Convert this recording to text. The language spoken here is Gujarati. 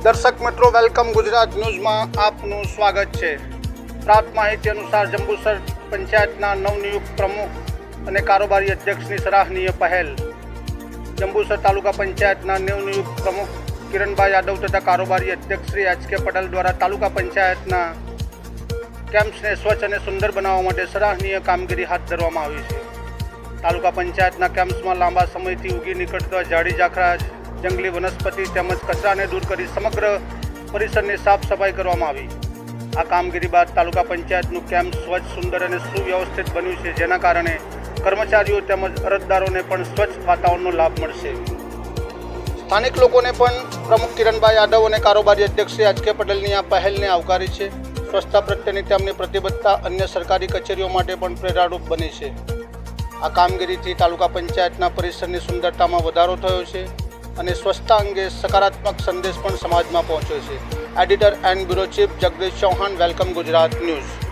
દર્શક મિત્રો, વેલકમ ગુજરાત ન્યૂઝમાં આપનું સ્વાગત છે। પ્રાપ્ત માહિતી અનુસાર જંબુસર પંચાયતના નવનિયુક્ત પ્રમુખ અને કારોબારી અધ્યક્ષની સરાહનીય પહેલ। જંબુસર તાલુકા પંચાયતના નવનિયુક્ત પ્રમુખ કિરણભાઈ યાદવ તથા કારોબારી અધ્યક્ષ શ્રી એચ.કે. પટેલ દ્વારા તાલુકા પંચાયતના કેમ્પ્સને સ્વચ્છ અને સુંદર બનાવવા માટે સરાહનીય કામગીરી હાથ ધરવામાં આવી છે। તાલુકા પંચાયતના કેમ્પ્સમાં લાંબા સમયથી ઉગી નીકળતા ઝાડી ઝાખરા, જંગલી વનસ્પતિ તેમજ કચરાને દૂર કરી સમગ્ર પરિસરની સાફ સફાઈ કરવામાં આવી। આ કામગીરી બાદ તાલુકા પંચાયતનું કેમ્પ સ્વચ્છ, સુંદર અને સુવ્યવસ્થિત બન્યું છે, જેના કારણે કર્મચારીઓ તેમજ અરજદારોને પણ સ્વચ્છ વાતાવરણનો લાભ મળશે। સ્થાનિક લોકોને પણ પ્રમુખ કિરણભાઈ યાદવ અને કારોબારી અધ્યક્ષ શ્રી એચ.કે. પટેલની આ પહેલને આવકારી છે। સ્વચ્છતા પ્રત્યેની તેમની પ્રતિબદ્ધતા અન્ય સરકારી કચેરીઓ માટે પણ પ્રેરણારૂપ બની છે। આ કામગીરીથી તાલુકા પંચાયતના પરિસરની સુંદરતામાં વધારો થયો છે અને સ્વચ્છતા અંગે સકારાત્મક સંદેશ પણ સમાજમાં પહોંચ્યો છે। Editor and bureau chief Jagdish Chauhan, welcome Gujarat news.